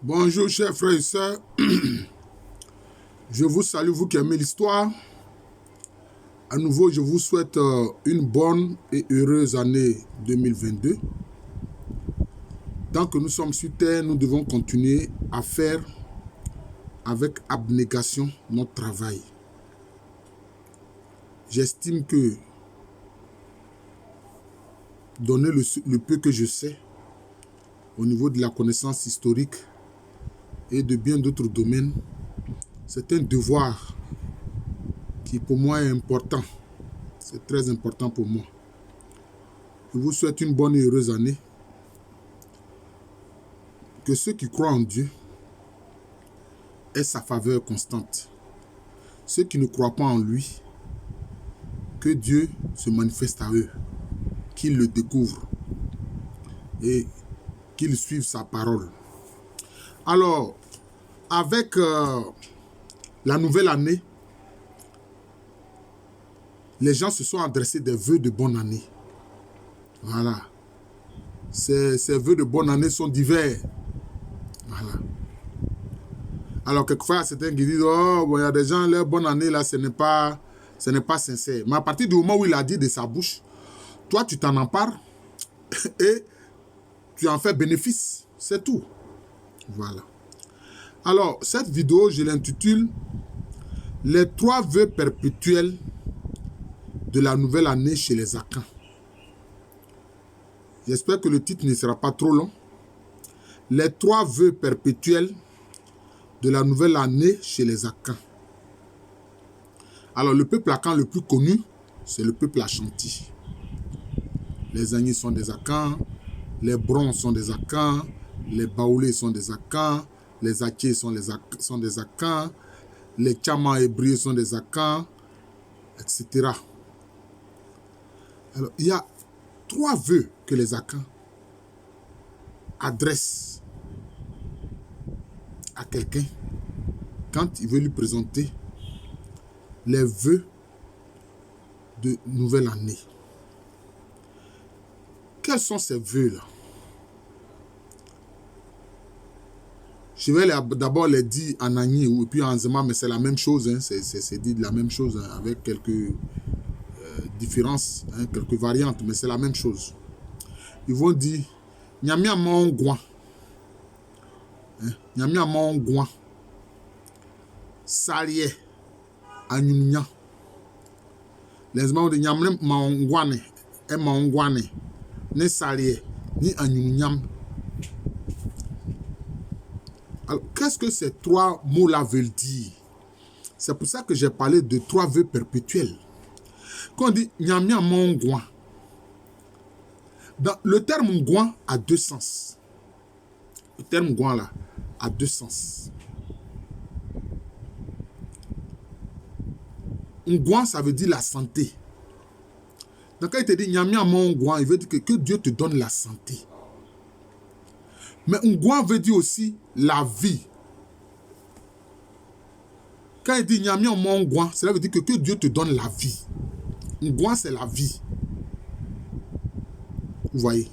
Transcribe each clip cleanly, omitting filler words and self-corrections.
Bonjour chers frères et sœurs, je vous salue, vous qui aimez l'histoire. À nouveau, je vous souhaite une bonne et heureuse année 2022. Tant que nous sommes sur terre, nous devons continuer à faire avec abnégation notre travail. J'estime que donner le peu que je sais au niveau de la connaissance historique et de bien d'autres domaines, c'est un devoir qui pour moi est important. C'est très important pour moi. Je vous souhaite une bonne et heureuse année. Que ceux qui croient en Dieu aient sa faveur constante. Ceux qui ne croient pas en lui, que Dieu se manifeste à eux, qu'ils le découvrent et qu'ils suivent sa parole. Alors, avec la nouvelle année, les gens se sont adressés des vœux de bonne année. Voilà. Ces vœux de bonne année sont divers. Voilà. Alors, quelquefois, il y a certains qui disent, oh, bon, il y a des gens, leur bonne année, là, ce n'est pas sincère. Mais à partir du moment où il a dit de sa bouche, toi, tu t'en empares et tu en fais bénéfice. C'est tout. Voilà. Alors, cette vidéo, je l'intitule « Les 3 vœux perpétuels de la nouvelle année chez les Akans ». J'espère que le titre ne sera pas trop long. Les 3 vœux perpétuels de la nouvelle année chez les Akans. Alors, le peuple Akan le plus connu, c'est le peuple Ashanti. Les Agnis sont des Akans, les Brons sont des Akans, les Baoulés sont des Akans, les Atiers sont des Akans, les Tchama hébrieux sont des Akans, etc. Alors, il y a 3 vœux que les Akans adressent à quelqu'un quand il veut lui présenter les vœux de nouvelle année. Quels sont ces vœux-là? Je vais d'abord les dire en Agni ou puis en Zema, mais c'est la même chose. Hein, c'est dit la même chose hein, avec quelques différences, hein, quelques variantes, mais c'est la même chose. Ils vont dire Nyamia Mongwa. Nyamia Mongwa. Salie. Anyunya. Les gens de Nyamle Mongwane. Et Mongwane. Ne salie. Ni Anyunyam. Alors, qu'est-ce que ces 3 mots-là veulent dire? C'est pour ça que j'ai parlé de 3 vœux perpétuels. Quand on dit Nyamia Mongwa, le terme Ngwa a 2 sens. Le terme Ngwa là a 2 sens. Ngwa, ça veut dire la santé. Donc quand il te dit Nyamia Mongwa, il veut dire que Dieu te donne la santé. Mais Ngwa veut dire aussi la vie. Quand il dit Nyamia Mongwa, cela veut dire que Dieu te donne la vie. Ngwa, c'est la vie. Vous voyez?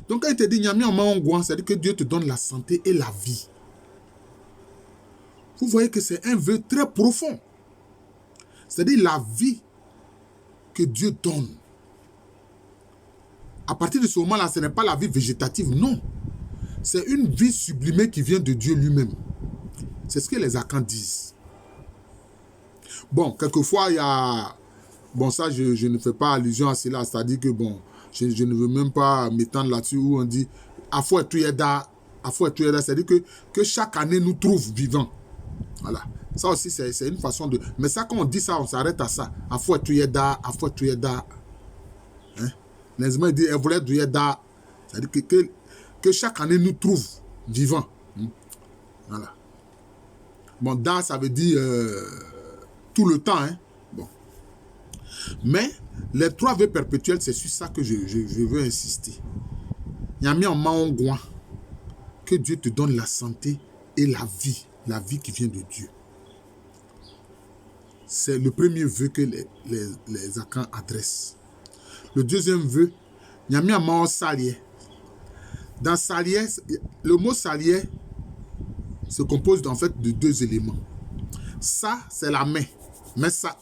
Donc quand il te dit Nyamia Mongwa, c'est-à-dire que Dieu te donne la santé et la vie. Vous voyez que c'est un vœu très profond. C'est-à-dire la vie que Dieu donne. À partir de ce moment-là, ce n'est pas la vie végétative, non. C'est une vie sublimée qui vient de Dieu lui-même. C'est ce que les Akans disent. Bon, quelquefois, il y a... Bon, ça, je ne fais pas allusion à cela. C'est-à-dire que, bon, je ne veux même pas m'étendre là-dessus où on dit Afo Tuyeda, c'est-à-dire que chaque année nous trouve vivants. Voilà. Ça aussi, c'est une façon de... Mais ça, quand on dit ça, on s'arrête à ça. Afo Tuyeda. Hein? Les humains disent Evole Tuyeda. C'est-à-dire que chaque année nous trouve vivants. Voilà. Bon, da, ça veut dire tout le temps. Hein? Bon. Mais les 3 vœux perpétuels, c'est sur ça que je veux insister. Nyami en maongwa. Que Dieu te donne la santé et la vie qui vient de Dieu. C'est le premier vœu que les Akans adressent. Le deuxième vœu, Nyami en maong salier. Dans salier, le mot salier se compose en fait de deux éléments. Ça, c'est la main. Mais ça,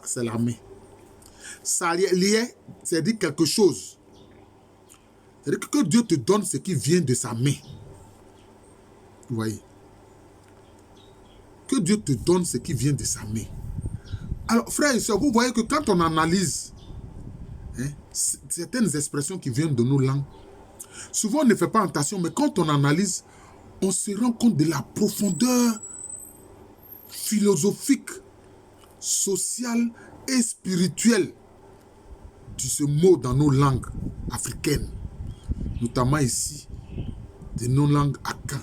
c'est la main. Salier, c'est dire quelque chose. C'est-à-dire que Dieu te donne ce qui vient de sa main. Vous voyez? Que Dieu te donne ce qui vient de sa main. Alors, frères et sœurs, vous voyez que quand on analyse certaines expressions qui viennent de nos langues, souvent on ne fait pas attention, mais quand on analyse, on se rend compte de la profondeur philosophique, sociale et spirituelle de ce mot dans nos langues africaines, notamment ici, de nos langues akan.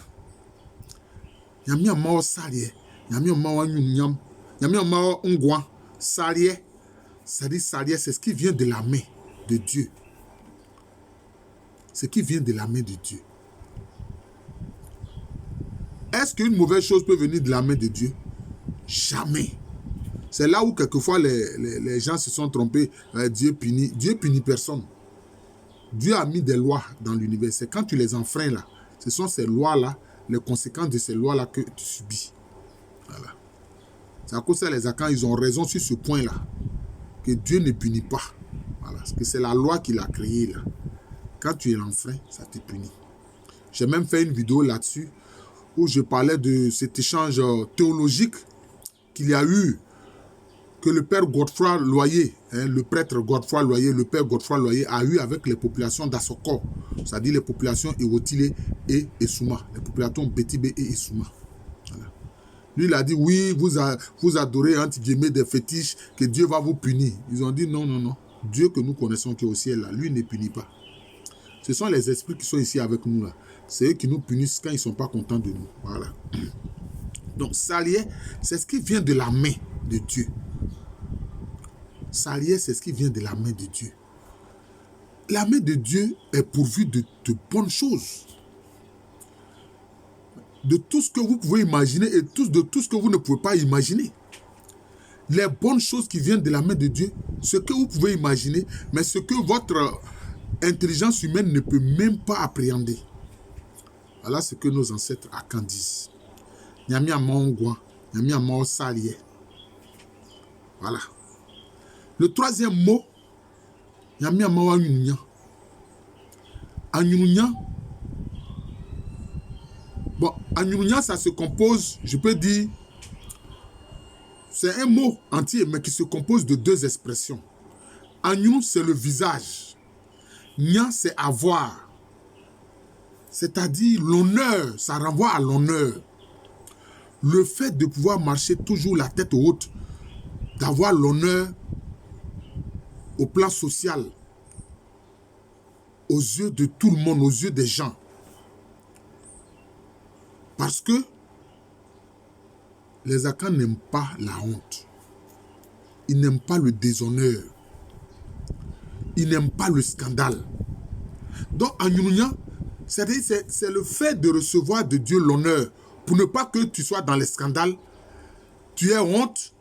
Yami amao salie, yami amao nyam, yami amao ongwa, salie, c'est-à-dire salie, c'est ce qui vient de la main de Dieu. Ce qui vient de la main de Dieu. Est-ce qu'une mauvaise chose peut venir de la main de Dieu? Jamais. C'est là où quelquefois les gens se sont trompés. Dieu punit personne. Dieu a mis des lois dans l'univers. C'est quand tu les enfreins là. Ce sont ces lois-là, les conséquences de ces lois-là que tu subis. Voilà. C'est à cause de ça les Akans, ils ont raison sur ce point-là. Que Dieu ne punit pas. Voilà. Parce que c'est la loi qu'il a créée là. Quand tu es l'enfreint, ça te punit. J'ai même fait une vidéo là-dessus où je parlais de cet échange théologique qu'il y a eu, que le père Godefroy Loyer, le prêtre Godefroy Loyer, le père Godefroy Loyer a eu avec les populations d'Assoko, c'est-à-dire les populations Ewotile et Essouma, les populations Betibé et Essouma. Voilà. Lui, il a dit, oui, vous adorez entre guillemets des fétiches, que Dieu va vous punir. Ils ont dit, non, non, non. Dieu que nous connaissons qui est au ciel, là, lui ne punit pas. Ce sont les esprits qui sont ici avec nous, là. C'est eux qui nous punissent quand ils ne sont pas contents de nous. Voilà. Donc, salier, c'est ce qui vient de la main de Dieu. Salier, c'est ce qui vient de la main de Dieu. La main de Dieu est pourvue de bonnes choses. De tout ce que vous pouvez imaginer et de tout ce que vous ne pouvez pas imaginer. Les bonnes choses qui viennent de la main de Dieu, ce que vous pouvez imaginer, mais ce que votre intelligence humaine ne peut même pas appréhender. Voilà ce que nos ancêtres Akan disent. Nyami amongwa, nyami amao salier. Voilà. Le troisième mot, nyami amao anyunya. Anyunya. Bon, anyunya, ça se compose, je peux dire, c'est un mot entier, mais qui se compose de deux expressions. Agnou, c'est le visage. Nya, c'est avoir. C'est-à-dire l'honneur, ça renvoie à l'honneur. Le fait de pouvoir marcher toujours la tête haute, d'avoir l'honneur au plan social, aux yeux de tout le monde, aux yeux des gens. Parce que les Akans n'aiment pas la honte. Ils n'aiment pas le déshonneur. Ils n'aiment pas le scandale. Donc, en Yununya, c'est le fait de recevoir de Dieu l'honneur pour ne pas que tu sois dans les scandales, tu aies honte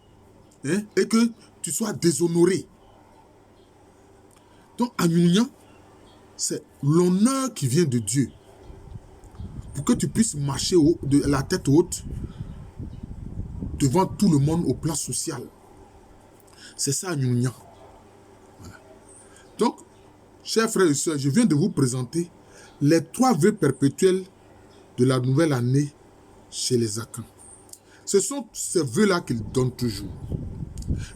et que tu sois déshonoré. Donc, en Yununya, c'est l'honneur qui vient de Dieu pour que tu puisses marcher de la tête haute devant tout le monde au plan social. C'est ça, Yununya. Voilà. Donc, chers frères et sœurs, je viens de vous présenter les 3 vœux perpétuels de la nouvelle année chez les Akans. Ce sont ces vœux-là qu'ils donnent toujours.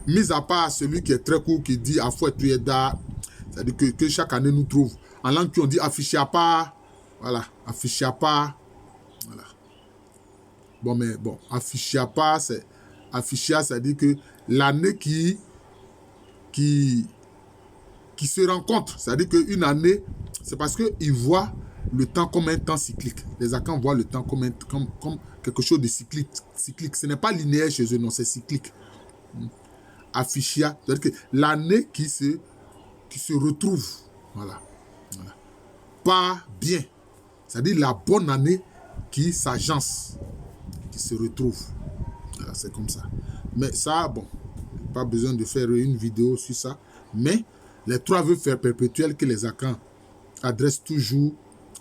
Mis à part celui qui est très court, qui dit « Afouet tu es da », c'est-à-dire que chaque année nous trouve. En langue qui on dit « Affiché à part », voilà, « Affiché à part », voilà. Bon, mais bon, affiché à part, c'est affiché, c'est-à-dire que l'année qui se rencontre, c'est-à-dire qu'une année, c'est parce qu'ils voient le temps comme un temps cyclique. Les Akans voient le temps comme quelque chose de cyclique. Ce n'est pas linéaire chez eux, non, c'est cyclique. Affichia, c'est-à-dire que l'année qui se retrouve, voilà. Pas bien, c'est-à-dire la bonne année qui s'agence, qui se retrouve. Voilà, c'est comme ça. Mais ça, bon, pas besoin de faire une vidéo sur ça. Mais les 3 vœux perpétuels que les Akans adressent toujours,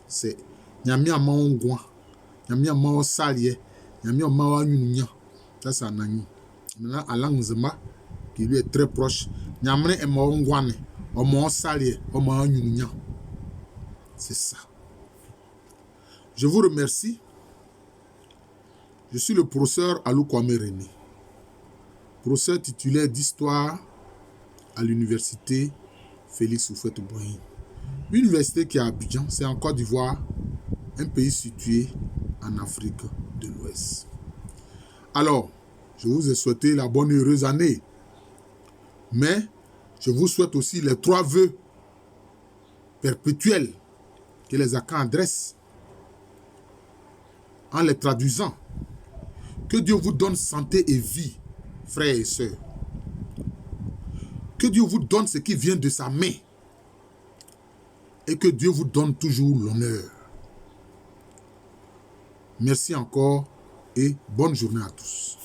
c'est Nyami Amaongwa, Nyamia mao salie. Nyamia mao nyunya. Ça c'est Anani. Maintenant, Alang Zema, qui lui est très proche. Nyamre est mao ngwane. O mao salie. O mao nyunya. C'est ça. Je vous remercie. Je suis le professeur Alou Kwame René. Professeur titulaire d'histoire à l'université Félix Houphouët-Boigny. L'université qui est à Abidjan, c'est en Côte d'Ivoire, un pays situé en Afrique de l'Ouest. Alors, je vous ai souhaité la bonne et heureuse année. Mais je vous souhaite aussi les 3 vœux perpétuels que les Akans adressent en les traduisant. Que Dieu vous donne santé et vie, frères et sœurs. Que Dieu vous donne ce qui vient de sa main. Et que Dieu vous donne toujours l'honneur. Merci encore et bonne journée à tous.